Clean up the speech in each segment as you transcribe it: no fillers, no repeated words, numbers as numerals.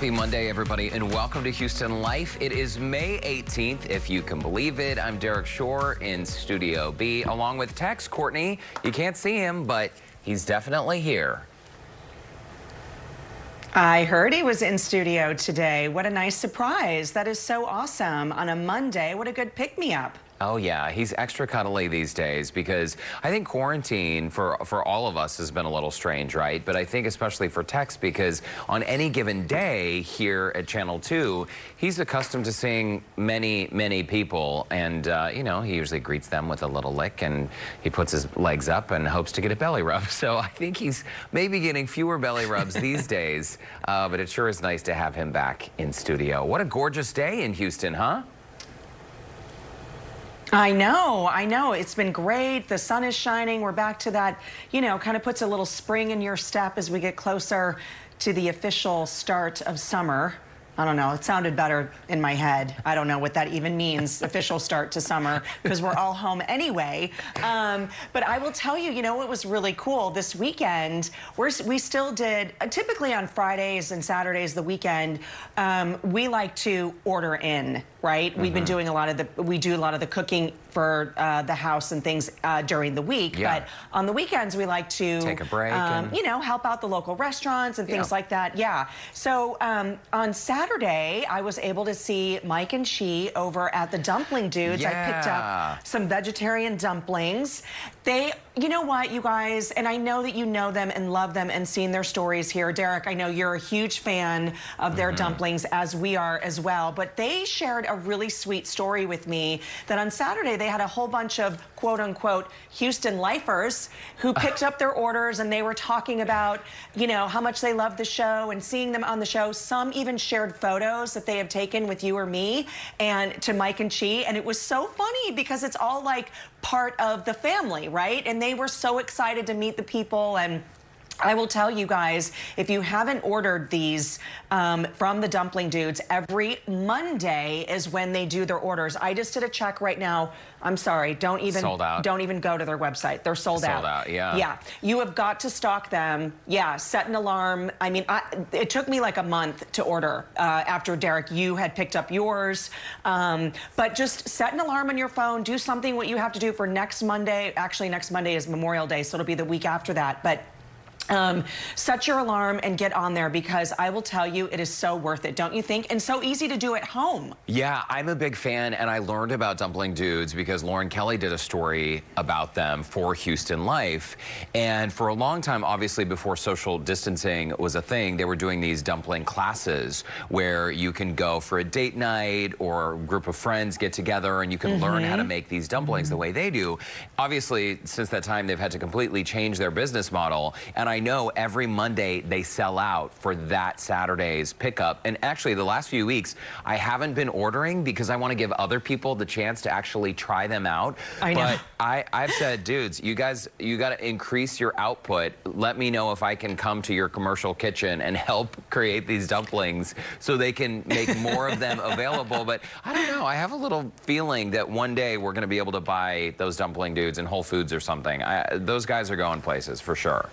Happy Monday, everybody, and welcome to Houston Life. It is May 18th, if you can believe it. I'm Derek Shore in Studio B, along with Tex Courtney. You can't see him, but he's definitely here. I heard he was in studio today. What a nice surprise. That is so awesome. On a Monday, what a good pick-me-up. Oh, yeah, he's extra cuddly these days because I think quarantine for all of us has been a little strange, right? But I think especially for Tex because on any given day here at Channel 2, he's accustomed to seeing many, many people. And, you know, he usually greets them with a little lick and he puts his legs up and hopes to get a belly rub. So I think he's maybe getting fewer belly rubs these days. But it sure is nice to have him back in studio. What a gorgeous day in Houston, huh? I know. It's been great. The sun is shining. We're back to that, you know, kind of puts a little spring in your step as we get closer to the official start of summer. I don't know. It sounded better in my head. I don't know what that even means, official start to summer, because we're all home anyway. But I will tell you, you know what was really cool? This weekend, we still did, typically on Fridays and Saturdays, the weekend, we like to order in, right? We've been doing we do a lot of the cooking for the house and things during the week. Yeah. But on the weekends, we like to take a break and, you know, help out the local restaurants and things like that. Yeah. So on Saturday, I was able to see Mike and She over at the Dumpling Dudes. Yeah. I picked up some vegetarian dumplings. You know what, you guys, and I know that you know them and love them and seen their stories here. Derek, I know you're a huge fan of their dumplings, as we are as well, but they shared a really sweet story with me that on Saturday they had a whole bunch of quote-unquote Houston lifers who picked up their orders, and they were talking about, you know, how much they love the show and seeing them on the show. Some even shared photos that they have taken with you or me and to Mike and Chi, and it was so funny because it's all like part of the family, right? And they were so excited to meet the people. And I will tell you guys, if you haven't ordered these from the Dumpling Dudes, every Monday is when they do their orders. I just did a check right now. I'm sorry, don't even go to their website. They're sold out. Sold out, yeah. Yeah, you have got to stock them. Yeah, set an alarm. I mean, it took me like a month to order after, Derek, you had picked up yours. But just set an alarm on your phone. Do something what you have to do for next Monday. Actually, next Monday is Memorial Day, so it'll be the week after that. But set your alarm and get on there because I will tell you, it is so worth it, don't you think? And so easy to do at home. Yeah, I'm a big fan, and I learned about Dumpling Dudes because Lauren Kelly did a story about them for Houston Life. And for a long time, obviously before social distancing was a thing, they were doing these dumpling classes where you can go for a date night or a group of friends get together and you can learn how to make these dumplings the way they do. Obviously, since that time, they've had to completely change their business model. And I know every Monday they sell out for that Saturday's pickup. And actually, the last few weeks, I haven't been ordering because I want to give other people the chance to actually try them out. I know. But I've said, dudes, you got to increase your output. Let me know if I can come to your commercial kitchen and help create these dumplings so they can make more of them available. But I don't know. I have a little feeling that one day we're going to be able to buy those Dumpling Dudes in Whole Foods or something. Those guys are going places for sure.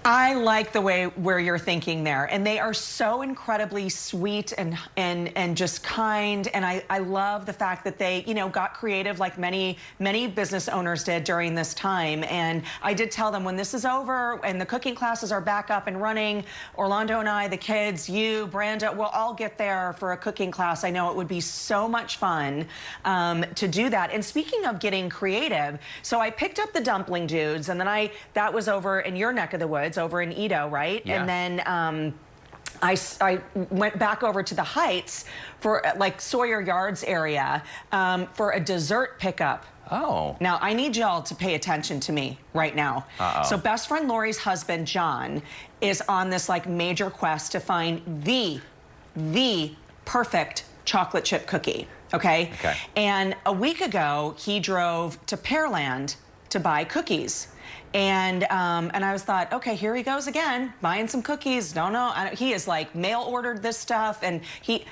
I like the way where you're thinking there, and they are so incredibly sweet and just kind, and I love the fact that they, you know, got creative like many business owners did during this time. And I did tell them when this is over and the cooking classes are back up and running, Orlando and I, the kids, you, Branda, we'll all get there for a cooking class. I know it would be so much fun to do that. And speaking of getting creative, so I picked up the Dumpling Dudes, and then that was over in your neck of the woods, over in Edo, right? Yeah. And then I went back over to the Heights for like Sawyer Yards area for a dessert pickup. Oh. Now, I need y'all to pay attention to me right now. So best friend Lori's husband, John, is on this like major quest to find the perfect chocolate chip cookie, okay? And a week ago, he drove to Pearland to buy cookies. And I thought, okay, here he goes again, buying some cookies. Don't know. He is like mail ordered this stuff, and he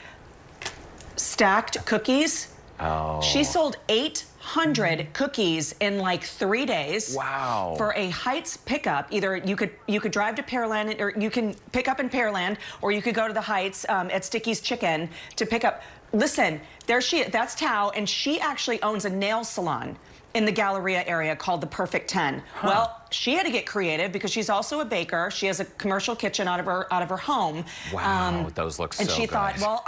stacked cookies Oh. She sold 800 cookies in like 3 days. Wow. For a Heights pickup. Either you could drive to Pearland, or you can pick up in Pearland, or you could go to the Heights at Sticky's Chicken to pick up. Listen, that's Tao, and she actually owns a nail salon in the Galleria area called the Perfect 10. Huh. Well, she had to get creative because she's also a baker. She has a commercial kitchen out of her home. Wow, those look so good. And she thought, well,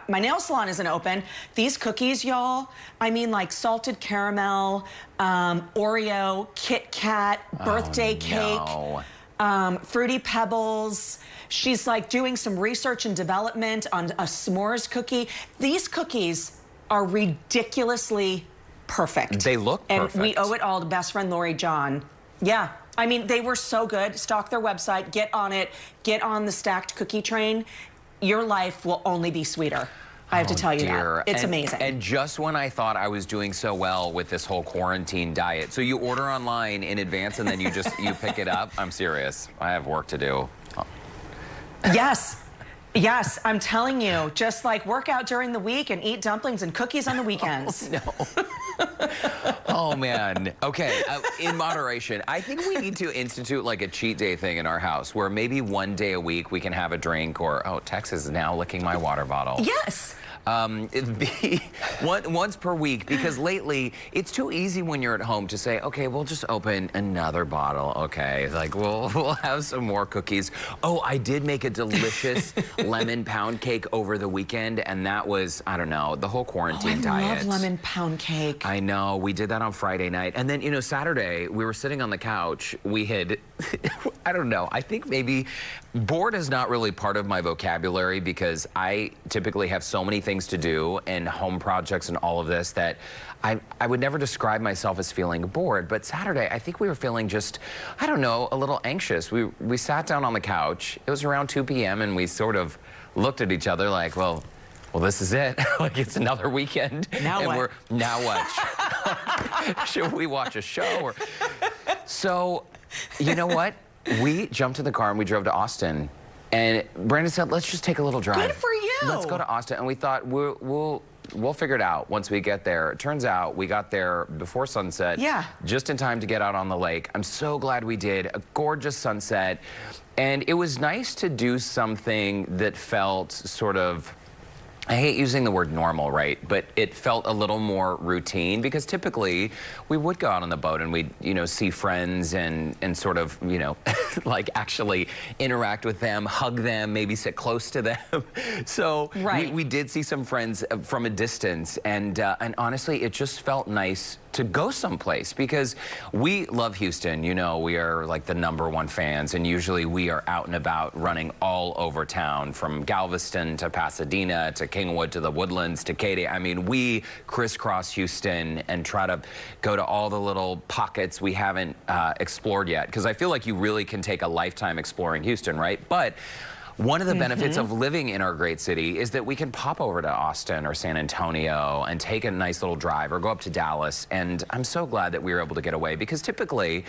my nail salon isn't open. These cookies, y'all, I mean, like salted caramel, Oreo, Kit Kat, birthday cake, Fruity Pebbles. She's like doing some research and development on a s'mores cookie. These cookies are ridiculously perfect. They look perfect. And we owe it all to best friend Lori John. Yeah. I mean, they were so good. Stalk their website, get on it, get on the stacked cookie train. Your life will only be sweeter. I have to tell you that. It's amazing. And just when I thought I was doing so well with this whole quarantine diet, so you order online in advance and then you pick it up? I'm serious. I have work to do. Yes. Yes, I'm telling you, just like work out during the week and eat dumplings and cookies on the weekends. Oh, no. Oh, man. Okay, in moderation. I think we need to institute like a cheat day thing in our house where maybe one day a week we can have a drink, or, oh, Tex is now licking my water bottle. Yes. It'd be once per week, because lately it's too easy when you're at home to say, okay, we'll just open another bottle. Okay, like we'll have some more cookies. Oh, I did make a delicious lemon pound cake over the weekend, and that was, I don't know, the whole quarantine diet. I love lemon pound cake. I know, we did that on Friday night, and then, you know, Saturday we were sitting on the couch. We had, I don't know, I think maybe bored is not really part of my vocabulary, because I typically have so many things to do and home projects and all of this that I would never describe myself as feeling bored. But Saturday, I think we were feeling just, I don't know, a little anxious. We sat down on the couch. It was around 2 p.m. and we sort of looked at each other like, well, this is it. Like, it's another weekend. Now what? Now what? Should we watch a show? Or... So, you know what? We jumped in the car and we drove to Austin. And Brandon said, let's just take a little drive. Good for you. Let's go to Austin. And we thought, we'll figure it out once we get there. It turns out we got there before sunset. Yeah. Just in time to get out on the lake. I'm so glad we did. A gorgeous sunset. And it was nice to do something that felt sort of, I hate using the word normal, right? But it felt a little more routine, because typically we would go out on the boat and we'd, you know, see friends and sort of, you know, like actually interact with them, hug them, maybe sit close to them. So we did see some friends from a distance, and honestly, it just felt nice to go someplace, because we love Houston. You know, we are like the #1 fans, and usually we are out and about running all over town, from Galveston to Pasadena to Kingwood to the Woodlands to Katy. I mean, we crisscross Houston and try to go to all the little pockets we haven't explored yet, because I feel like you really can take a lifetime exploring Houston, right? But one of the benefits of living in our great city is that we can pop over to Austin or San Antonio and take a nice little drive, or go up to Dallas. And I'm so glad that we were able to get away, because typically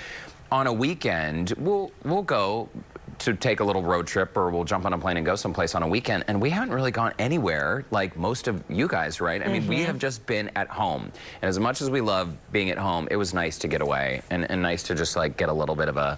on a weekend, we'll go to take a little road trip, or we'll jump on a plane and go someplace on a weekend. And we haven't really gone anywhere like most of you guys, right? I mean, we have just been at home. And as much as we love being at home, it was nice to get away and nice to just like get a little bit of a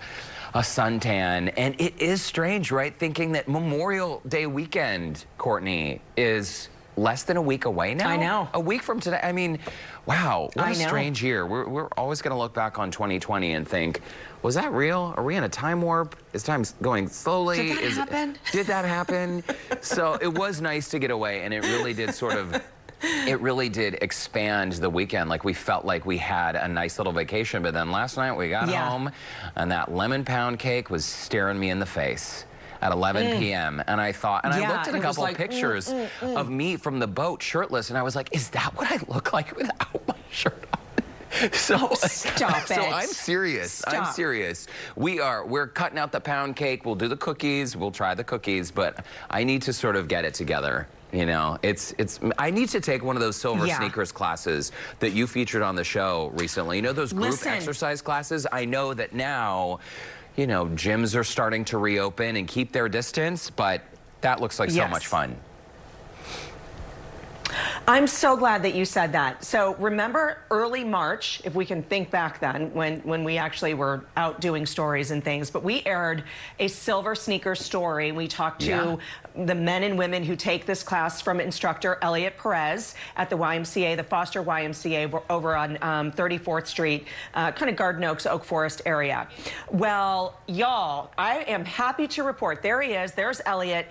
suntan. And it is strange, right? Thinking that Memorial Day weekend, Courtney, is less than a week away now. I know. A week from today. I mean, wow, what a strange year. We're always going to look back on 2020 and think, was that real? Are we in a time warp? Is time going slowly? Did that happen? Did that happen? So it was nice to get away, and it really did sort of, it really did expand the weekend. Like, we felt like we had a nice little vacation, but then last night we got home and that lemon pound cake was staring me in the face at 11 p.m. And I thought, and I looked at a couple of pictures of me from the boat shirtless, and I was like, is that what I look like without my shirt on? So stop it. So I'm serious. Stop. I'm serious. We're cutting out the pound cake. We'll do the cookies. We'll try the cookies, but I need to sort of get it together. You know, I need to take one of those silver sneakers classes that you featured on the show recently. You know, those group exercise classes? I know that now, you know, gyms are starting to reopen and keep their distance, but that looks like so much fun. I'm so glad that you said that. So remember early March, if we can think back then, when we actually were out doing stories and things, but we aired a silver sneaker story. We talked to the men and women who take this class from instructor Elliot Perez at the YMCA, the Foster YMCA over on 34th Street, kind of Garden Oaks, Oak Forest area. Well, y'all, I am happy to report, there he is, there's Elliot.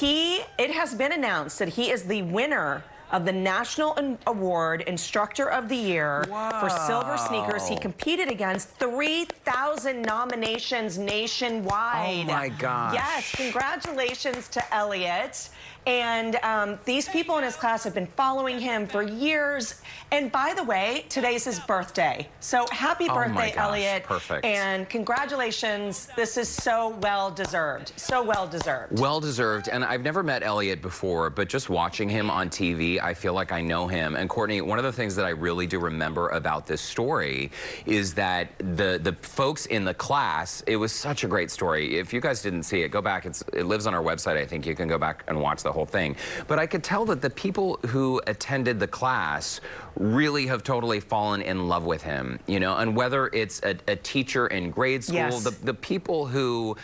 It has been announced that he is the winner of the National Award Instructor of the Year for silver sneakers. He competed against 3,000 nominations nationwide. Oh my gosh. Yes, congratulations to Elliot. And these people in his class have been following him for years. And by the way, today's his birthday. So happy birthday, Elliot. Perfect. And congratulations. This is so well deserved. So well deserved. Well deserved. And I've never met Elliot before, but just watching him on TV, I feel like I know him. And Courtney, one of the things that I really do remember about this story is that the folks in the class, it was such a great story. If you guys didn't see it, go back. It lives on our website. I think you can go back and watch the whole thing. But I could tell that the people who attended the class really have totally fallen in love with him, you know, and whether it's a teacher in grade school, the people who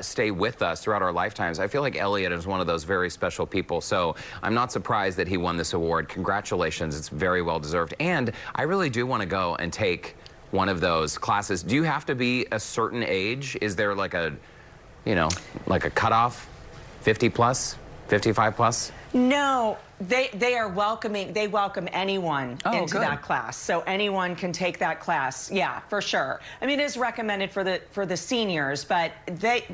stay with us throughout our lifetimes, I feel like Elliot is one of those very special people. So I'm not surprised that he won this award. Congratulations. It's very well deserved. And I really do want to go and take one of those classes. Do you have to be a certain age? Is there like a, you know, like a cutoff, 50 plus? 55 plus? No, they are welcoming. They welcome anyone into that class, so anyone can take that class. Yeah, for sure. I mean, it is recommended for the seniors, but they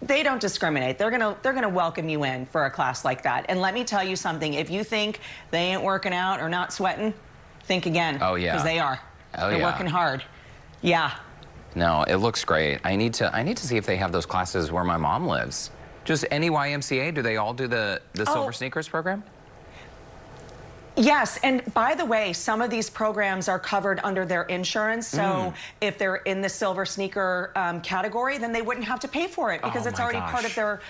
don't discriminate. They're gonna welcome you in for a class like that. And let me tell you something: if you think they ain't working out or not sweating, think again. Oh yeah, because they are. Oh, they're working hard. Yeah. No, it looks great. I need to see if they have those classes where my mom lives. Just any YMCA, do they all do the Silver Sneakers program? Yes, and by the way, some of these programs are covered under their insurance, so if they're in the silver sneaker category, then they wouldn't have to pay for it because it's already part of their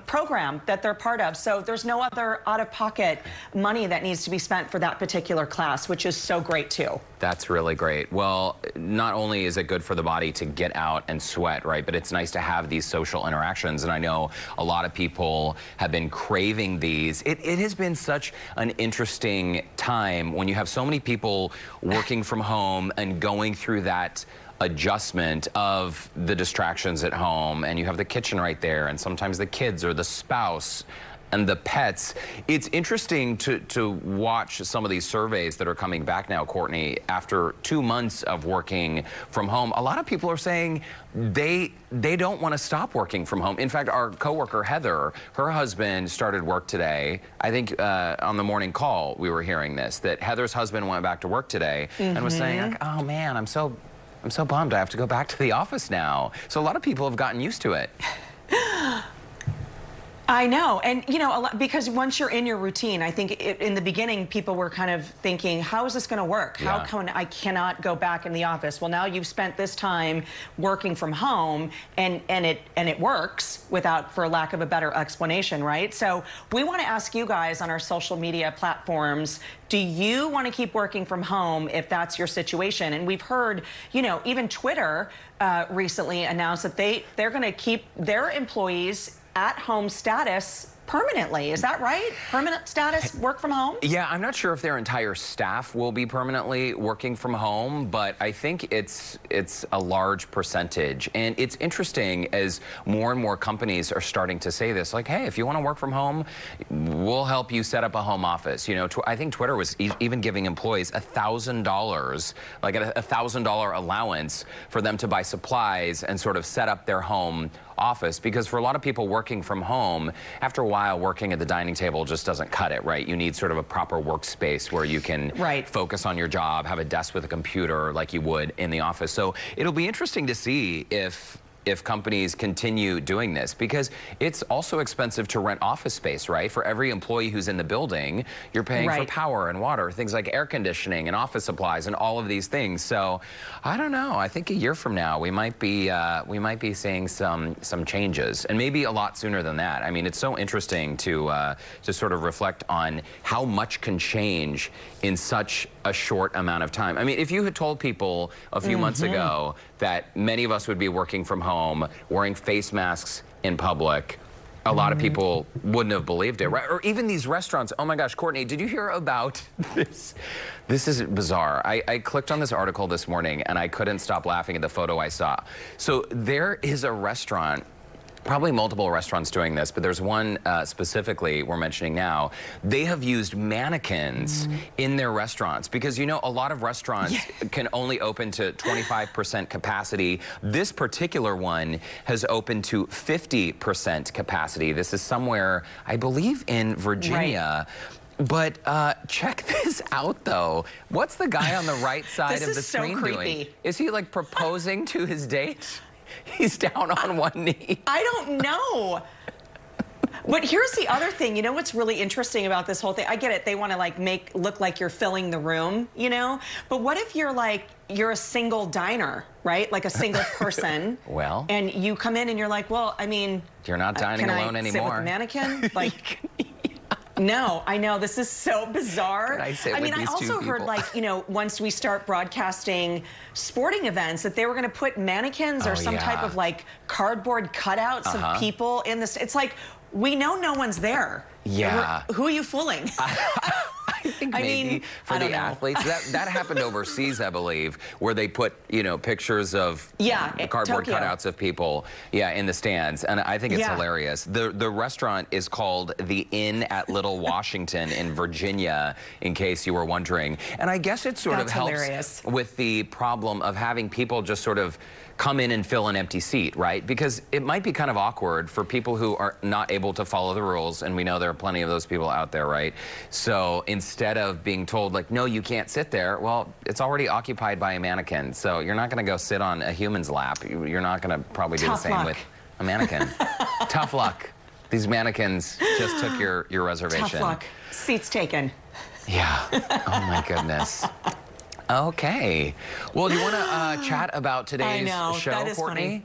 program that they're part of. So there's no other out-of-pocket money that needs to be spent for that particular class, which is so great too. That's really great. Well, not only is it good for the body to get out and sweat, right, but it's nice to have these social interactions, and I know a lot of people have been craving these. It has been such an interesting time when you have so many people working from home and going through that adjustment of the distractions at home, and you have the kitchen right there, and sometimes the kids or the spouse and the pets. It's interesting to watch some of these surveys that are coming back now, Courtney, after 2 months of working from home. A lot of people are saying they don't want to stop working from home. In fact, our coworker Heather, her husband started work today. I think on the morning call we were hearing this, that Heather's husband went back to work today and was saying, like, oh man, I'm so bummed I have to go back to the office now. So a lot of people have gotten used to it. I know, and you know, because once you're in your routine, I think in the beginning people were kind of thinking, how is this going to work? How come I cannot go back in the office? Well, now you've spent this time working from home, and it works for lack of a better explanation, right? So we want to ask you guys on our social media platforms, do you want to keep working from home if that's your situation? And we've heard, you know, even Twitter recently announced that they're going to keep their employees at-home status permanently. Is that right? Permanent status, work from home? Yeah, I'm not sure if their entire staff will be permanently working from home, but I think it's a large percentage. And it's interesting as more and more companies are starting to say this, like, hey, if you want to work from home, we'll help you set up a home office. You know, I think Twitter was even giving employees $1,000, like a $1,000 allowance for them to buy supplies and sort of set up their home office, because for a lot of people working from home, after a while working at the dining table just doesn't cut it, right? You need sort of a proper workspace where you can focus on your job, have a desk with a computer like you would in the office. So it'll be interesting to see if if companies continue doing this, because it's also expensive to rent office space, right? For every employee who's in the building, you're paying for power and water, things like air conditioning and office supplies and all of these things. So I don't know. I think a year from now we might be seeing some changes, and maybe a lot sooner than that. I mean, it's so interesting to sort of reflect on how much can change in such a short amount of time. I mean, if you had told people a few months ago that many of us would be working from home, wearing face masks in public, a lot of people wouldn't have believed it, right? Or even these restaurants. Oh my gosh, Courtney, did you hear about this? This is bizarre. I clicked on this article this morning and I couldn't stop laughing at the photo I saw. So there is a restaurant, probably multiple restaurants doing this, but there's one specifically we're mentioning now. They have used mannequins in their restaurants because, you know, a lot of restaurants can only open to 25% capacity. This particular one has opened to 50% capacity. This is somewhere, I believe, in Virginia. But check this out, though. What's the guy on the right side of the screen doing? Is he like proposing to his date? He's down on one knee. I don't know. But here's the other thing. You know what's really interesting about this whole thing? I get it. They want to like look like you're filling the room, you know? But what if you're like, you're a single diner, right? Like a single person. Well. And you come in and you're like, well, I mean. You're not dining alone anymore. Sit with a mannequin? Like. No, I know, this is so bizarre. I mean, I also heard, like, you know, once we start broadcasting sporting events, that they were going to put mannequins or some type of, like, cardboard cutouts of people in this. It's like, we know no one's there. Yeah. Who are you fooling? I think maybe for the athletes, that happened overseas, I believe, where they put, you know, pictures of cardboard cutouts of people, in the stands, and I think it's hilarious. The restaurant is called The Inn at Little Washington in Virginia, in case you were wondering, and I guess it sort of helps with the problem of having people just sort of come in and fill an empty seat, right? Because it might be kind of awkward for people who are not able to follow the rules, and we know there are plenty of those people out there, right? So instead of being told, like, no, you can't sit there, well, it's already occupied by a mannequin, so you're not gonna go sit on a human's lap. You're not gonna probably do the same with a mannequin. Tough luck. These mannequins just took your reservation. Tough luck. Seats taken. Yeah. Oh my goodness. Okay. Well, do you want to chat about today's show, that is Courtney?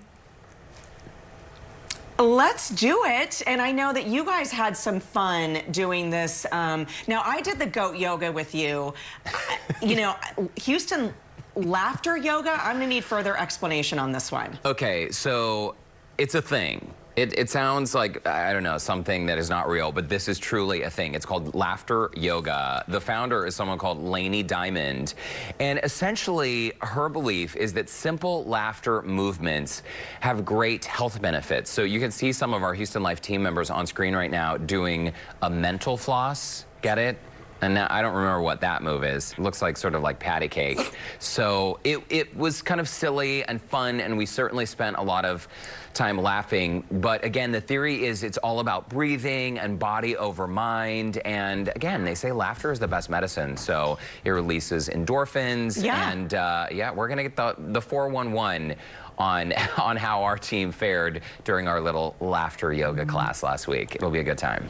Funny. Let's do it. And I know that you guys had some fun doing this. Now, I did the goat yoga with you. You know, Houston, laughter yoga, I'm going to need further explanation on this one. Okay, so it's a thing. It sounds like, I don't know, something that is not real, but this is truly a thing. It's called laughter yoga. The founder is someone called Lainey Diamond. And essentially, her belief is that simple laughter movements have great health benefits. So you can see some of our Houston Life team members on screen right now doing a mental floss. Get it? And now, I don't remember what that move is. It looks like sort of like patty cake. So it was kind of silly and fun, and we certainly spent a lot of time laughing. But again, the theory is it's all about breathing and body over mind. And again, they say laughter is the best medicine. So it releases endorphins. And we're gonna get the 411 on how our team fared during our little laughter yoga class last week. It'll be a good time.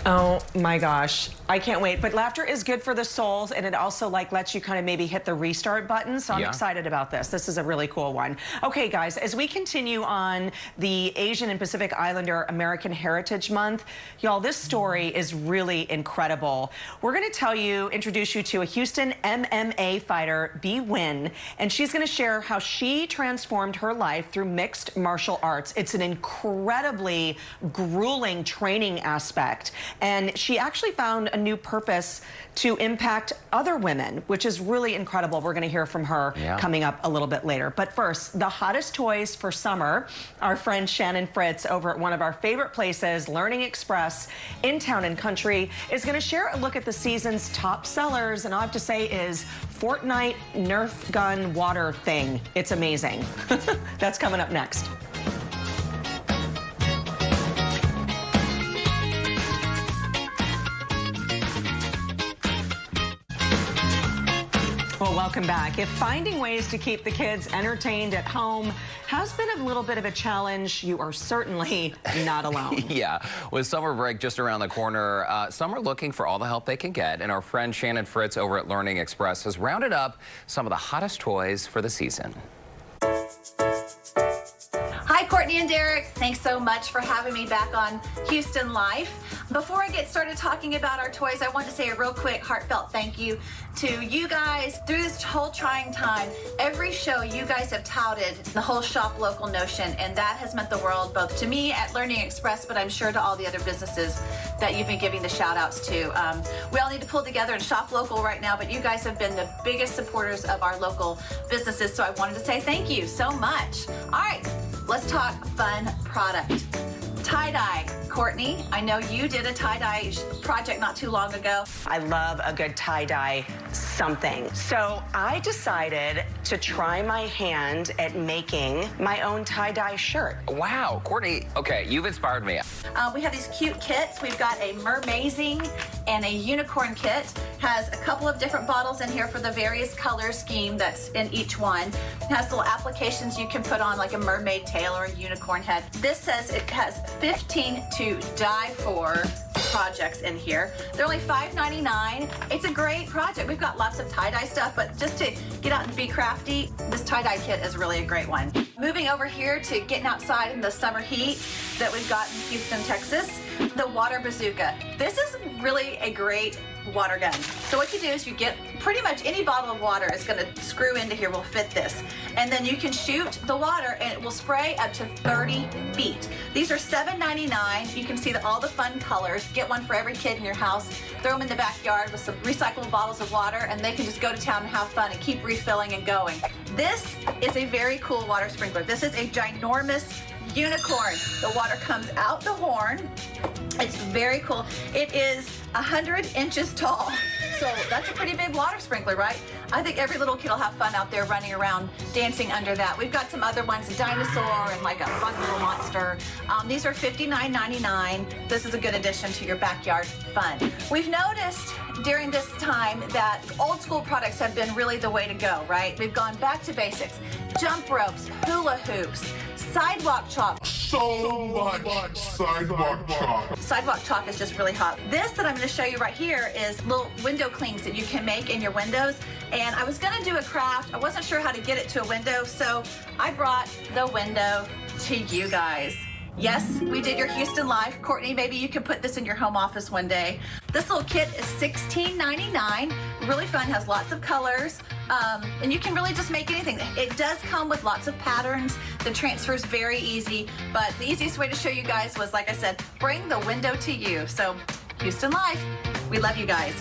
Oh my gosh, I can't wait. But laughter is good for the soul, and it also like lets you kind of maybe hit the restart button. So I'm excited about this. This is a really cool one. Okay, guys, as we continue on the Asian and Pacific Islander American Heritage Month, y'all, this story is really incredible. We're going to introduce you to a Houston MMA fighter, B. Win, and she's going to share how she transformed her life through mixed martial arts. It's an incredibly grueling training aspect. And she actually found a new purpose to impact other women, which is really incredible. We're going to hear from her coming up a little bit later. But first, the hottest toys for summer. Our friend Shannon Fritz over at one of our favorite places, Learning Express in Town and Country, is going to share a look at the season's top sellers. And all I have to say is Fortnite Nerf gun water thing. It's amazing. That's coming up next. Well, welcome back. If finding ways to keep the kids entertained at home has been a little bit of a challenge, you are certainly not alone. Yeah, with summer break just around the corner, some are looking for all the help they can get, and our friend Shannon Fritz over at Learning Express has rounded up some of the hottest toys for the season. Hi, Courtney and Derek. Thanks so much for having me back on Houston Life. Before I get started talking about our toys, I want to say a real quick heartfelt thank you to you guys through this whole trying time. Every show you guys have touted the whole shop local notion, and that has meant the world both to me at Learning Express, but I'm sure to all the other businesses that you've been giving the shout outs to. We all need to pull together and shop local right now, but you guys have been the biggest supporters of our local businesses, so I wanted to say thank you so much. All right, let's talk fun product. Tie-dye. Courtney, I know you did a tie-dye project not too long ago. I love a good tie-dye something. So I decided to try my hand at making my own tie-dye shirt. Wow, Courtney, okay, you've inspired me. We have these cute kits. We've got a mermazing and a unicorn kit. Has a couple of different bottles in here for the various color scheme that's in each one. It has little applications you can put on, like a mermaid tail or a unicorn head. This says it has 15 to die for projects in here. They're only $5.99. It's a great project. We've got lots of tie-dye stuff, but just to get out and be crafty, this tie-dye kit is really a great one. Moving over here to getting outside in the summer heat that we've got in Houston, Texas, the water bazooka. This is really a great water gun. So what you do is you get pretty much any bottle of water is going to screw into here, will fit this. And then you can shoot the water and it will spray up to 30 feet. These are $7.99. You can see all the fun colors. Get one for every kid in your house. Throw them in the backyard with some recyclable bottles of water and they can just go to town and have fun and keep refilling and going. This is a very cool water sprinkler. This is a ginormous unicorn. The water comes out the horn. It's very cool. It is 100 inches tall. So that's a pretty big water sprinkler, right? I think every little kid will have fun out there running around dancing under that. We've got some other ones, a dinosaur and like a fun little monster. These are $59.99. This is a good addition to your backyard fun. We've noticed during this time that old school products have been really the way to go, right? We've gone back to basics. Jump ropes, hula hoops, sidewalk chalk. So much sidewalk chalk. Sidewalk chalk is just really hot. This that I'm going to show you right here is little window clings that you can make in your windows. And I was going to do a craft. I wasn't sure how to get it to a window, so I brought the window to you guys. Yes, we did your Houston Life. Courtney, maybe you can put this in your home office one day. This little kit is $16.99. Really fun, has lots of colors, and you can really just make anything. It does come with lots of patterns. The transfer is very easy, but the easiest way to show you guys was, like I said, bring the window to you. So, Houston Life, we love you guys.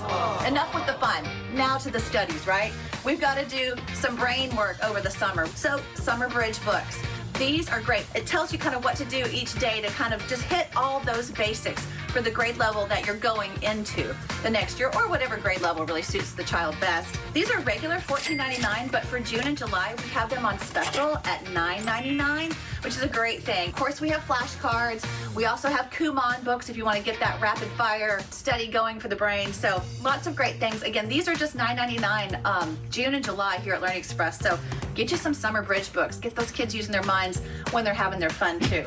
Enough with the fun. Now to the studies, right? We've got to do some brain work over the summer. So, Summer Bridge books. These are great. It tells you kind of what to do each day to kind of just hit all those basics for the grade level that you're going into the next year, or whatever grade level really suits the child best. These are regular $14.99, but for June and July, we have them on special at $9.99, which is a great thing. Of course, we have flashcards. We also have Kumon books if you want to get that rapid fire study going for the brain. So lots of great things. Again, these are just $9.99 June and July here at Learning Express. So get you some Summer Bridge books. Get those kids using their minds when they're having their fun too.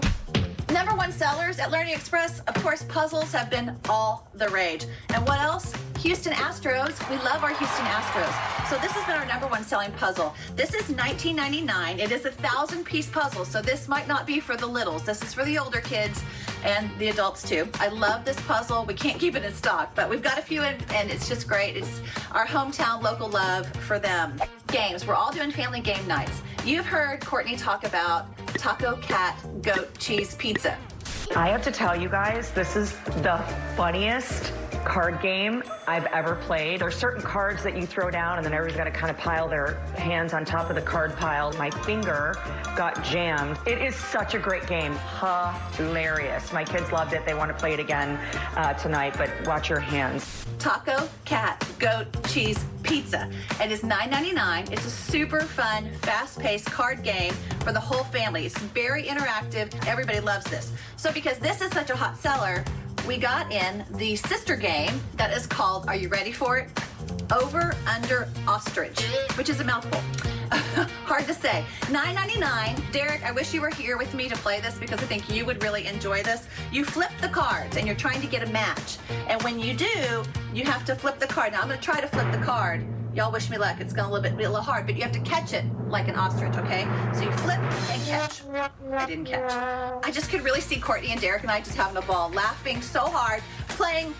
#1 sellers at Learning Express, of course, puzzles have been all the rage. And what else? Houston Astros. We love our Houston Astros. So this has been our #1 selling puzzle. This is $19.99. It is a 1,000-piece puzzle, so this might not be for the littles. This is for the older kids and the adults too. I love this puzzle. We can't keep it in stock, but we've got a few and it's just great. It's our hometown local love for them. Games. We're all doing family game nights. You've heard Courtney talk about taco, cat, goat, cheese, pizza. I have to tell you guys, this is the funniest card game I've ever played. There's certain cards that you throw down and then everybody's got to kind of pile their hands on top of the card pile. My finger got jammed. It is such a great game. Hilarious. My kids loved it. They want to play it again tonight, but watch your hands. Taco, cat, goat, cheese, pizza. It is $9.99. It's a super fun, fast-paced card game for the whole family. It's very interactive. Everybody loves this. So because this is such a hot seller, we got in the sister game that is called, are you ready for it? over under ostrich, which is a mouthful. Hard to say. $9.99. Derek, I wish you were here with me to play this because I think you would really enjoy this. You flip the cards and you're trying to get a match. And when you do, you have to flip the card. Now I'm going to try to flip the card. Y'all wish me luck. It's going to be a little hard, but you have to catch it like an ostrich, okay? So you flip and catch. I didn't catch. I just could really see Courtney and Derek and I just having a ball, laughing so hard, playing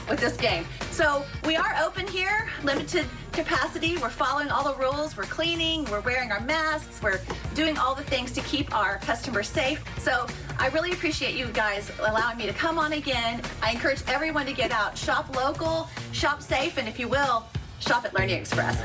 with this game. So we are open here, limited capacity. We're following all the rules. We're cleaning. We're wearing our masks. We're doing all the things to keep our customers safe. So I really appreciate you guys allowing me to come on again. I encourage everyone to get out, shop local, shop safe, and if you will, shop at Learning Express.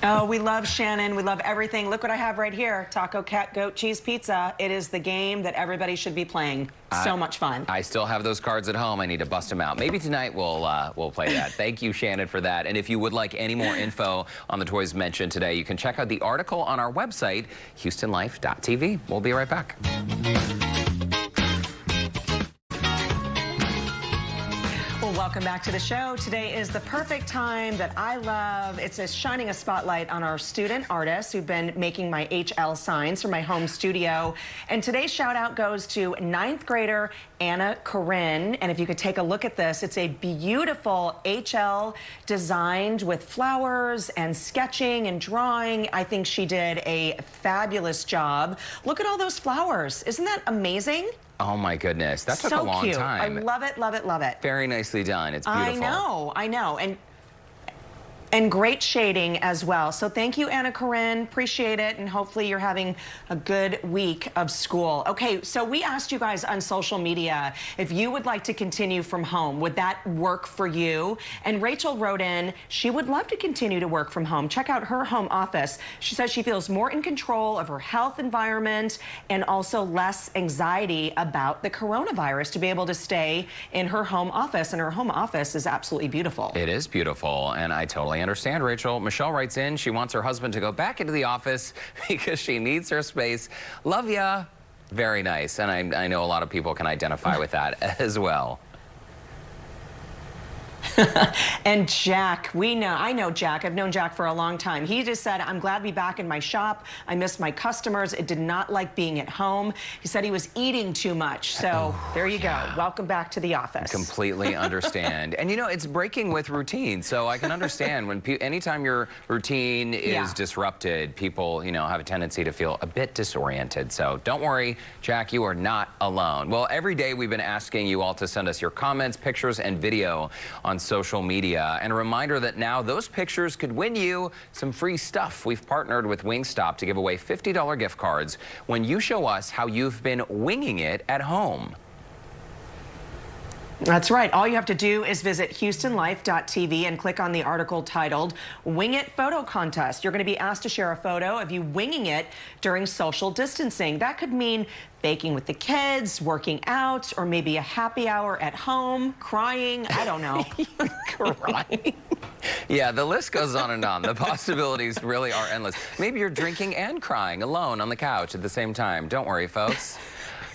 Oh, we love Shannon. We love everything. Look what I have right here. Taco, cat, goat, cheese, pizza. It is the game that everybody should be playing. So much fun. I still have those cards at home. I need to bust them out. Maybe tonight we'll play that. Thank you, Shannon, for that. And if you would like any more info on the toys mentioned today, you can check out the article on our website, HoustonLife.tv. We'll be right back. Well, welcome back to the show. Today is the perfect time that I love. It's shining a spotlight on our student artists who've been making my HL signs for my home studio. And today's shout out goes to 9th grader Anna Corinne. And if you could take a look at this, it's a beautiful HL designed with flowers and sketching and drawing. I think she did a fabulous job. Look at all those flowers. Isn't that amazing? Oh my goodness, that took a long cute. time. I love it, love it, love it. Very nicely done. It's beautiful. I know. And great shading as well. So thank you, Anna Corinne. Appreciate it. And hopefully you're having a good week of school. Okay, so we asked you guys on social media if you would like to continue from home. Would that work for you? And Rachel wrote in, she would love to continue to work from home. Check out her home office. She says she feels more in control of her health environment and also less anxiety about the coronavirus to be able to stay in her home office. And her home office is absolutely beautiful. It is beautiful, and I totally understand, Rachel. Michelle writes in, she wants her husband to go back into the office because she needs her space. Love ya. Very nice, and I know a lot of people can identify with that as well. And Jack, I know Jack. I've known Jack for a long time. He just said, I'm glad to be back in my shop. I miss my customers. It did not like being at home. He said he was eating too much. So there you go. Welcome back to the office. Completely understand. And you know, it's breaking with routine. So I can understand when anytime your routine is disrupted, people, you know, have a tendency to feel a bit disoriented. So don't worry, Jack, you are not alone. Well, every day we've been asking you all to send us your comments, pictures, and video on social media. And a reminder that now those pictures could win you some free stuff. We've partnered with Wingstop to give away $50 gift cards when you show us how you've been winging it at home. That's right. All you have to do is visit HoustonLife.tv and click on the article titled Wing It Photo Contest. You're going to be asked to share a photo of you winging it during social distancing. That could mean baking with the kids, working out, or maybe a happy hour at home, crying. I don't know. Crying. Yeah, the list goes on and on. The possibilities really are endless. Maybe you're drinking and crying alone on the couch at the same time. Don't worry, folks.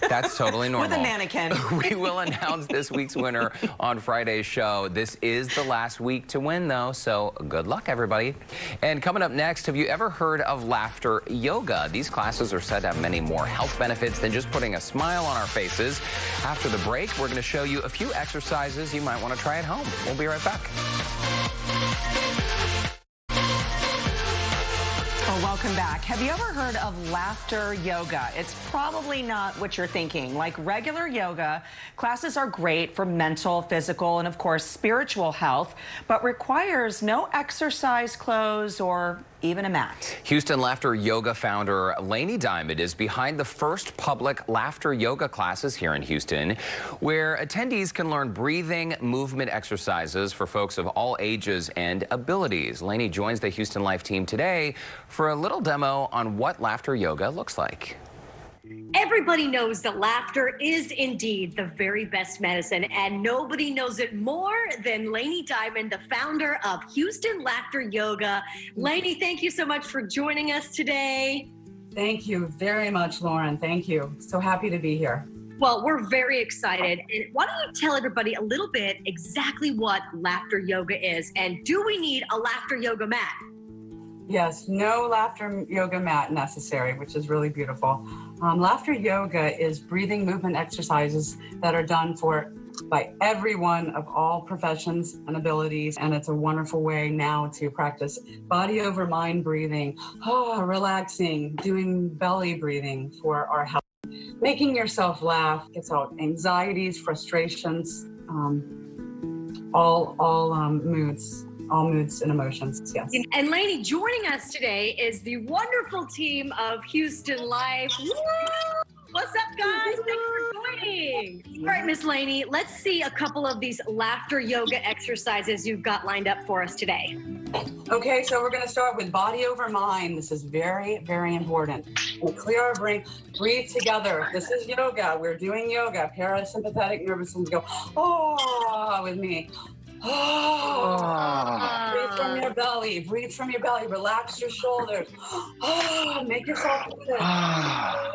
That's totally normal. With a mannequin. We will announce this week's winner on Friday's show. This is the last week to win, though, so good luck, everybody. And coming up next, have you ever heard of laughter yoga? These classes are said to have many more health benefits than just putting a smile on our faces. After the break, we're going to show you a few exercises you might want to try at home. We'll be right back. Oh, welcome back. Have you ever heard of laughter yoga? It's probably not what you're thinking. Like regular yoga, classes are great for mental, physical, and of course, spiritual health, but requires no exercise clothes or even a mat. Houston Laughter Yoga founder Lainey Diamond is behind the first public laughter yoga classes here in Houston, where attendees can learn breathing, movement exercises for folks of all ages and abilities. Lainey joins the Houston Life team today for a little demo on what laughter yoga looks like. Everybody knows that laughter is indeed the very best medicine, and nobody knows it more than Lainey Diamond, the founder of Houston Laughter Yoga. Lainey, thank you so much for joining us today. Thank you very much, Lauren. Thank you. So happy to be here. Well, we're very excited. And why don't you tell everybody a little bit exactly what laughter yoga is? And do we need a laughter yoga mat? Yes, no laughter yoga mat necessary, which is really beautiful. Laughter yoga is breathing movement exercises that are done by everyone of all professions and abilities, and it's a wonderful way now to practice body over mind breathing, relaxing, doing belly breathing for our health, making yourself laugh, gets out anxieties, frustrations, all moods and emotions. Yes. And Lainey, joining us today is the wonderful team of Houston Life. Woo! What's up, guys? Thanks for joining. All right, Miss Lainey, let's see a couple of these laughter yoga exercises you've got lined up for us today. Okay, so we're going to start with body over mind. This is very, very important. We'll clear our brain, breathe together. This is yoga. We're doing yoga. Parasympathetic nervous system. Go, with me. Breathe from your belly. Breathe from your belly. Relax your shoulders. Make yourself good. Laugh.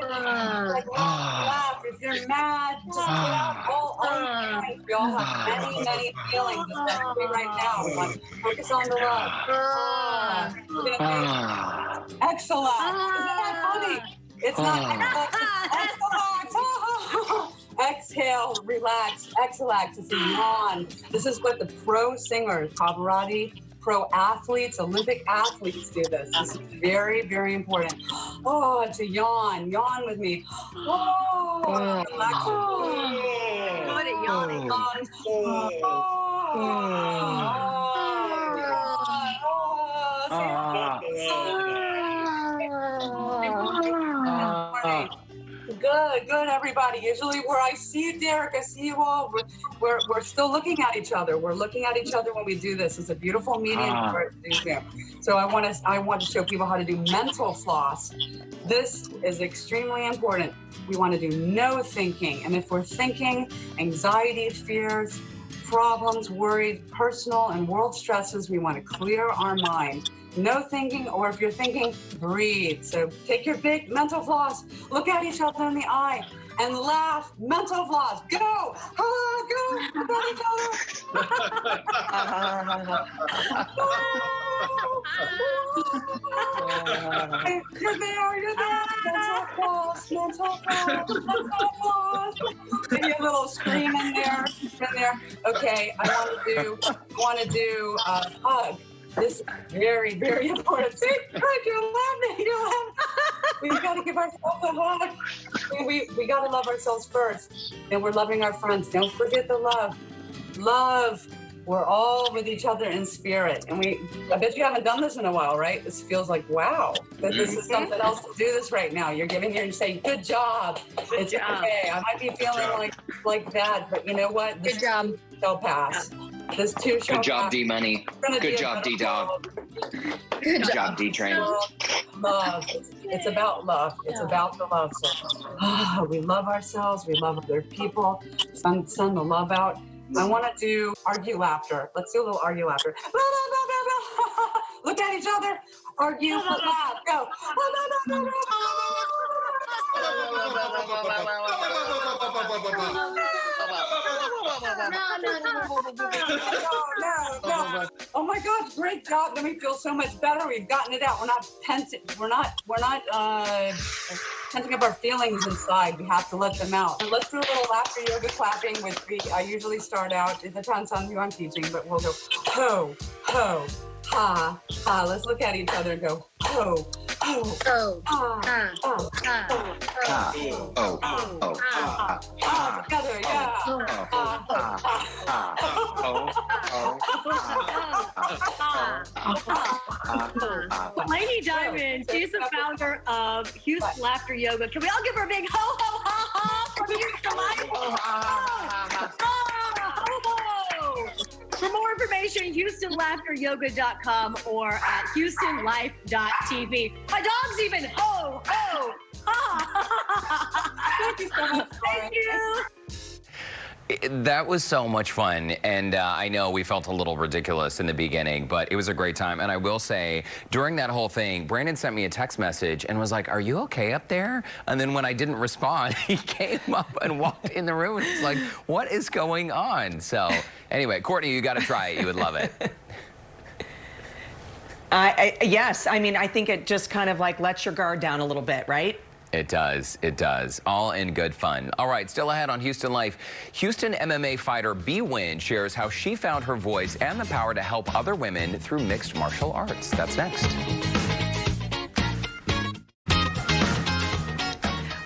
If you're mad, just get out all feelings. We all have many, many feelings, especially right now. We want to focus on the love. We're gonna do excellent. Isn't that funny? It's not excellent. Exhale, relax, exhalax. It's a yawn. This is what the pro singers, Pavarotti, pro athletes, Olympic athletes do this. This is very, very important. It's a yawn. Yawn with me. Relax your breath. Good at yawning. Good, everybody. Usually where I see you, Derek, I see you all. We're still looking at each other. We're looking at each other when we do this. It's a beautiful medium for it to do. So I want to show people how to do mental floss. This is extremely important. We want to do no thinking. And if we're thinking anxiety, fears, problems, worries, personal and world stresses, we want to clear our mind. No thinking, or if you're thinking, breathe. So take your big mental floss, look at each other in the eye, and laugh. Mental floss, go! Go! Look at each other. You're there. Mental floss. Maybe a little scream in there. Okay, I want to do a hug. This is very, very important. See, you're laughing. We got to give ourselves a hug. We got to love ourselves first. And we're loving our friends. Don't forget the love. Love. We're all with each other in spirit. And I bet you haven't done this in a while, right? This feels like, wow, that this is something else to do this right now. You're giving here and saying, good job. It's okay. I might be feeling like that, but you know what? Good job. Shall pass. This too shall Good job, pass. D-Money. Good job, D-Dog. Good job, D-Train. Love. It's about love. It's about the love. So, we love ourselves. We love other people. Send the love out. I want to do argue laughter. Let's do a little argue laughter. Look at each other. Argue, laugh. Go. No. Oh my gosh, great job. Then we feel so much better. We've gotten it out. We're not tenting up our feelings inside. We have to let them out. And let's do a little laughter yoga clapping, which I usually start out. It depends on who I'm teaching, but we'll go ho, ho, ha, ha. Let's look at each other and go ho, ho, together, yeah. Lainey Diamond, she's the founder of Houston Laughter Yoga. Can we all give her a big ho, ho, ha, ha from Houston Life? For more information, HoustonLaughterYoga.com or at HoustonLife.tv. My dog's even ho, ho, ha. Thank you so much. Thank you. That was so much fun, and I know we felt a little ridiculous in the beginning, but it was a great time. And I will say, during that whole thing, Brandon sent me a text message and was like, "Are you okay up there?" And then when I didn't respond, he came up and walked in the room, and it's like, what is going on? So anyway, Courtney, you got to try it. You would love it. Yes, I mean, I think it just kind of like lets your guard down a little bit, right? It does. It does. All in good fun. All right, still ahead on Houston Life. Houston MMA fighter B. Wynn shares how she found her voice and the power to help other women through mixed martial arts. That's next.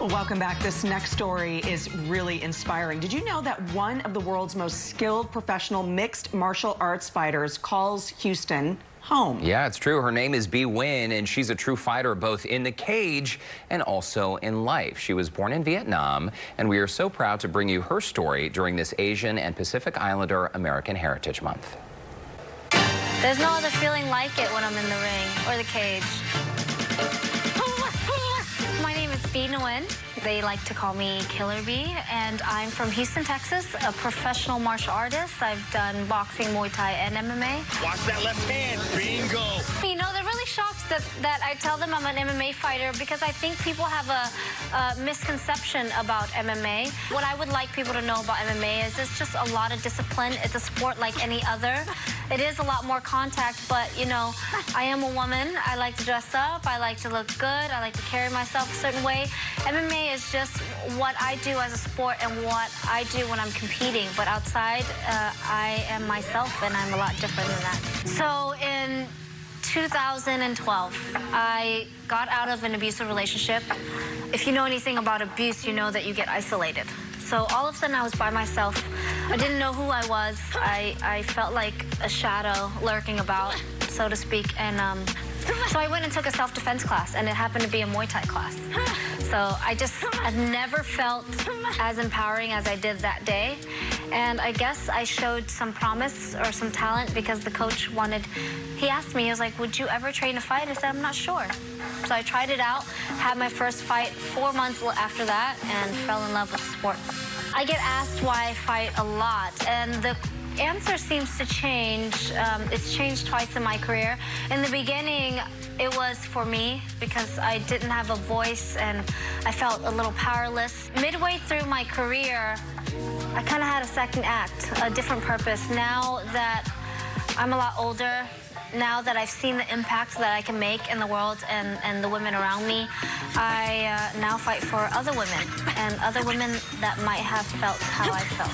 Welcome back. This next story is really inspiring. Did you know that one of the world's most skilled professional mixed martial arts fighters calls Houston home? Yeah, it's true. Her name is B. Wynn, and she's a true fighter both in the cage and also in life. She was born in Vietnam, and we are so proud to bring you her story during this Asian and Pacific Islander American Heritage Month. There's no other feeling like it when I'm in the ring or the cage. My name is B. Nguyen. They like to call me Killer B, and I'm from Houston, Texas, a professional martial artist. I've done boxing, Muay Thai, and MMA. Watch that left hand. Bingo. You know, they're really shocked that I tell them I'm an MMA fighter because I think people have a misconception about MMA. What I would like people to know about MMA is it's just a lot of discipline. It's a sport like any other. It is a lot more contact, but, you know, I am a woman. I like to dress up. I like to look good. I like to carry myself a certain way. MMA is just what I do as a sport and what I do when I'm competing. But outside, I am myself, and I'm a lot different than that. So in 2012, I got out of an abusive relationship. If you know anything about abuse, you know that you get isolated. So all of a sudden I was by myself. I didn't know who I was. I felt like a shadow lurking about, so to speak. And so I went and took a self-defense class, and it happened to be a Muay Thai class. So I've never felt as empowering as I did that day. And I guess I showed some promise or some talent because the coach he asked me, he was like, "Would you ever train to fight?" I said, "I'm not sure." So I tried it out, had my first fight 4 months after that, and fell in love with the sport. I get asked why I fight a lot, and the answer seems to change. It's changed twice in my career. In the beginning, it was for me because I didn't have a voice and I felt a little powerless. Midway through my career, I kind of had a second act, a different purpose. Now that I'm a lot older, now that I've seen the impact that I can make in the world and the women around me, I now fight for other women and other women that might have felt how I felt.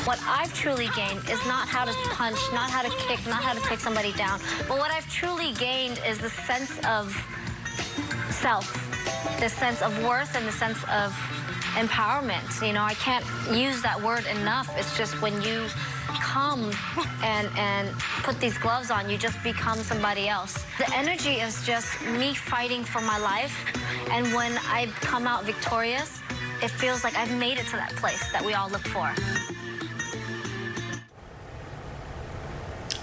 What I've truly gained is not how to punch, not how to kick, not how to take somebody down, but what I've truly gained is the sense of self, the sense of worth, and the sense of empowerment. You know, I can't use that word enough. It's just when you come and put these gloves on, you just become somebody else. The energy is just me fighting for my life, and when I come out victorious, it feels like I've made it to that place that we all look for.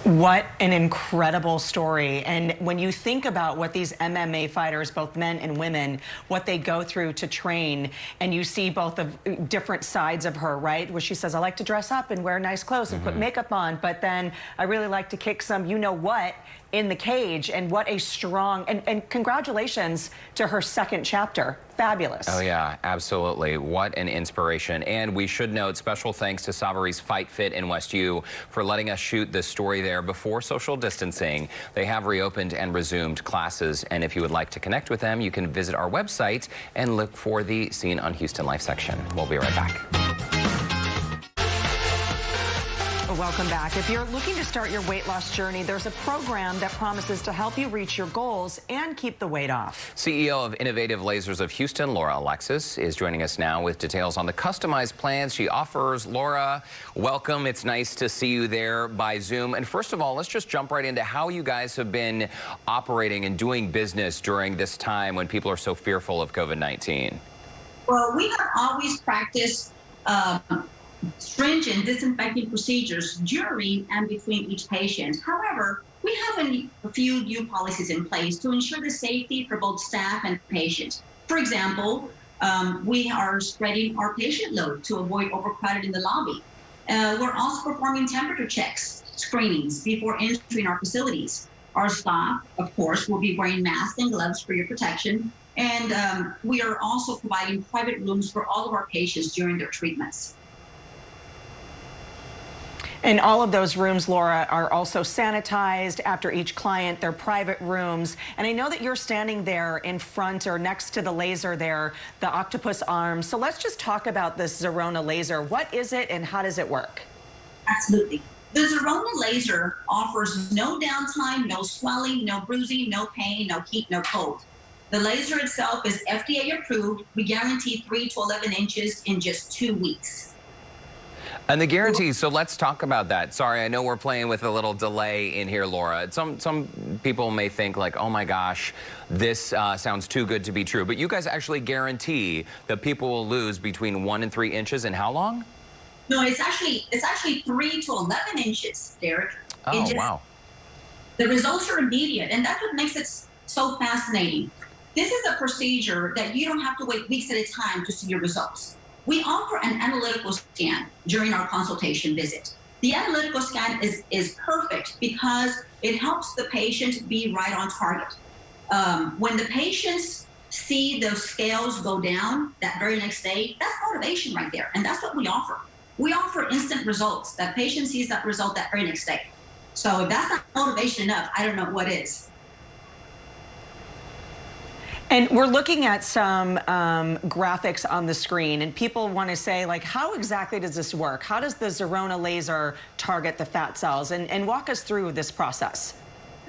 What an incredible story. And when you think about what these MMA fighters, both men and women, what they go through to train, and you see both of different sides of her, right? Where she says, I like to dress up and wear nice clothes and put makeup on, but then I really like to kick some you-know-what in the cage. And what a strong, and congratulations to her second chapter. Fabulous. Oh, yeah, absolutely. What an inspiration. And we should note special thanks to Savari's Fight Fit in West U for letting us shoot this story there before social distancing. They have reopened and resumed classes. And if you would like to connect with them, you can visit our website and look for the Scene on Houston Life section. We'll be right back. Welcome back. If you're looking to start your weight loss journey, there's a program that promises to help you reach your goals and keep the weight off. CEO of Innovative Lasers of Houston, Laura Alexis, is joining us now with details on the customized plans she offers. Laura, welcome. It's nice to see you there by Zoom. And first of all, let's just jump right into how you guys have been operating and doing business during this time when people are so fearful of COVID-19. Well, we have always practiced stringent disinfecting procedures during and between each patient. However, we have a few new policies in place to ensure the safety for both staff and patients. For example, we are spreading our patient load to avoid overcrowded in the lobby. We're also performing temperature checks, screenings before entering our facilities. Our staff, of course, will be wearing masks and gloves for your protection. And we are also providing private rooms for all of our patients during their treatments. And all of those rooms, Laura, are also sanitized after each client, their private rooms. And I know that you're standing there in front or next to the laser there, the octopus arm. So let's just talk about this Zerona laser. What is it and how does it work? Absolutely. The Zerona laser offers no downtime, no swelling, no bruising, no pain, no heat, no cold. The laser itself is FDA approved. We guarantee 3 to 11 inches in just 2 weeks. And the guarantee, so let's talk about that. Sorry, I know we're playing with a little delay in here, Laura. Some people may think like, oh my gosh, this sounds too good to be true. But you guys actually guarantee that people will lose between 1 and 3 inches in how long? No, it's actually 3 to 11 inches, Derek. Oh, wow. The results are immediate, and that's what makes it so fascinating. This is a procedure that you don't have to wait weeks at a time to see your results. We offer an analytical scan during our consultation visit. The analytical scan is perfect because it helps the patient be right on target. When the patients see those scales go down that very next day, that's motivation right there, and that's what we offer. We offer instant results. That patient sees that result that very next day. So if that's not motivation enough, I don't know what is. And we're looking at some graphics on the screen, and people want to say, like, how exactly does this work? How does the Zerona laser target the fat cells? And walk us through this process.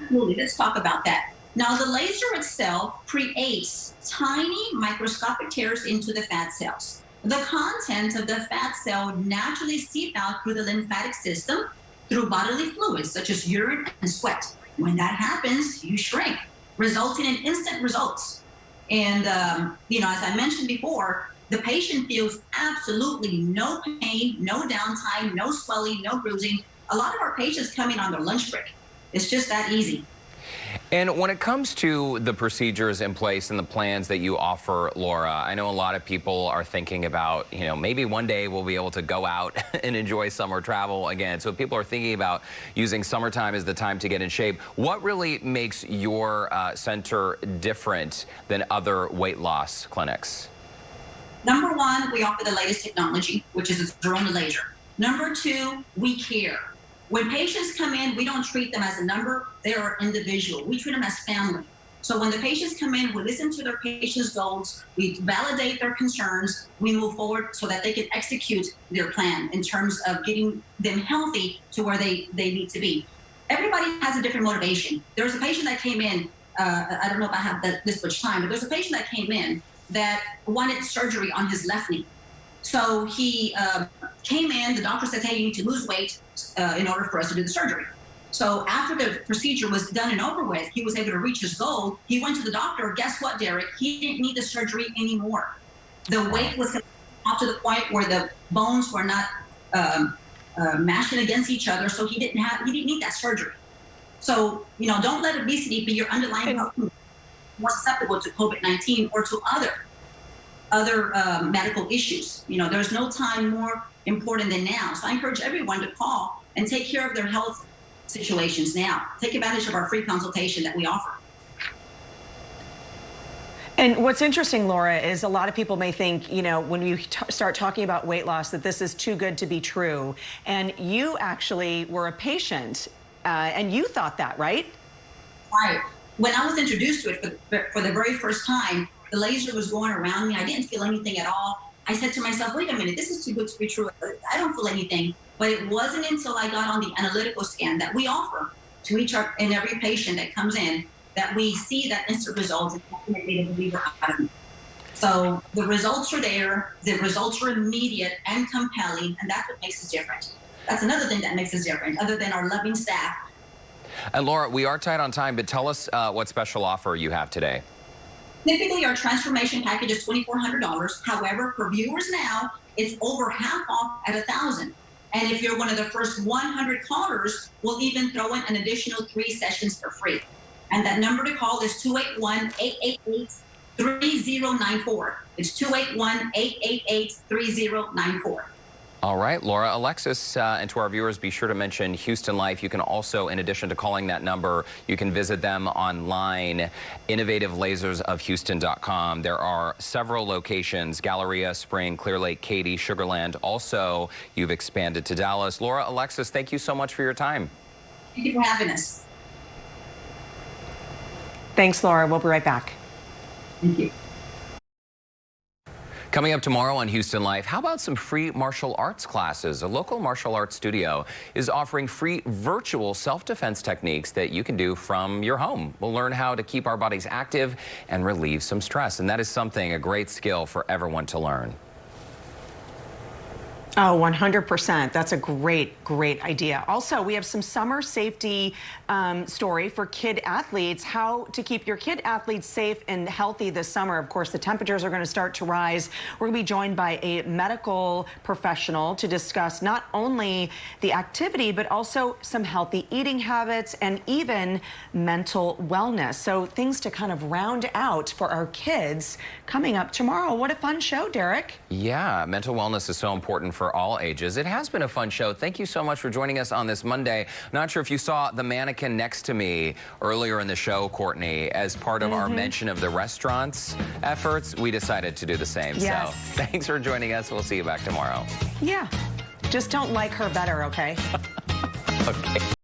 Absolutely. Let's talk about that. Now, the laser itself creates tiny microscopic tears into the fat cells. The content of the fat cell naturally seep out through the lymphatic system through bodily fluids, such as urine and sweat. When that happens, you shrink, resulting in instant results. And, as I mentioned before, the patient feels absolutely no pain, no downtime, no swelling, no bruising. A lot of our patients come in on their lunch break. It's just that easy. And when it comes to the procedures in place and the plans that you offer, Laura, I know a lot of people are thinking about, maybe one day we'll be able to go out and enjoy summer travel again. So people are thinking about using summertime as the time to get in shape. What really makes your center different than other weight loss clinics? Number one, we offer the latest technology, which is a Zerona laser. Number two, we care. When patients come in, we don't treat them as a number. They are individual. We treat them as family. So when the patients come in, we listen to their patients' goals, we validate their concerns, we move forward so that they can execute their plan in terms of getting them healthy to where they need to be. Everybody has a different motivation. There was a patient that came in, I don't know if I have this much time, but there's a patient that came in that wanted surgery on his left knee. So he came in, the doctor said, hey, you need to lose weight in order for us to do the surgery. So after the procedure was done and over with, he was able to reach his goal. He went to the doctor. Guess what, Derek? He didn't need the surgery anymore. The weight was up to the point where the bones were not mashing against each other, so he didn't need that surgery. So, don't let obesity be your underlying health more susceptible to COVID-19 or to other medical issues. There's no time more important than now. So I encourage everyone to call and take care of their health situations now. Take advantage of our free consultation that we offer. And what's interesting, Laura, is a lot of people may think, when you start talking about weight loss, that this is too good to be true. And you actually were a patient, and you thought that, right? Right. When I was introduced to it for the very first time, the laser was going around me. I didn't feel anything at all. I said to myself, wait a minute, this is too good to be true. I don't feel anything. But it wasn't until I got on the analytical scan that we offer to each and every patient that comes in that we see that instant results and made a believer out of it. So the results are there. The results are immediate and compelling, and that's what makes us different. That's another thing that makes us different, other than our loving staff. And Laura, we are tight on time, but tell us what special offer you have today. Typically, our transformation package is $2,400. However, for viewers now, it's over half off at $1,000. And if you're one of the first 100 callers, we'll even throw in an additional 3 sessions for free. And that number to call is 281-888-3094. It's 281-888-3094. All right, Laura. Alexis, and to our viewers, be sure to mention Houston Life. You can also, in addition to calling that number, you can visit them online, innovativelasersofhouston.com. There are several locations, Galleria, Spring, Clear Lake, Katy, Sugar Land. Also, you've expanded to Dallas. Laura, Alexis, thank you so much for your time. Thank you for having us. Thanks, Laura. We'll be right back. Thank you. Coming up tomorrow on Houston Life, how about some free martial arts classes? A local martial arts studio is offering free virtual self-defense techniques that you can do from your home. We'll learn how to keep our bodies active and relieve some stress. And that is a great skill for everyone to learn. Oh, 100%. That's a great idea. Also, we have some summer safety story for kid athletes, how to keep your kid athletes safe and healthy this summer. Of course, the temperatures are going to start to rise. We're going to be joined by a medical professional to discuss not only the activity, but also some healthy eating habits and even mental wellness. So things to kind of round out for our kids coming up tomorrow. What a fun show, Derek. Yeah, mental wellness is so important for all ages. It has been a fun show. Thank you so much for joining us on this Monday. Not sure if you saw the mannequin next to me earlier in the show, Courtney. As part of our mention of the restaurants efforts, we decided to do the same. Yes. So thanks for joining us. We'll see you back tomorrow. Yeah. Just don't like her better, okay? Okay.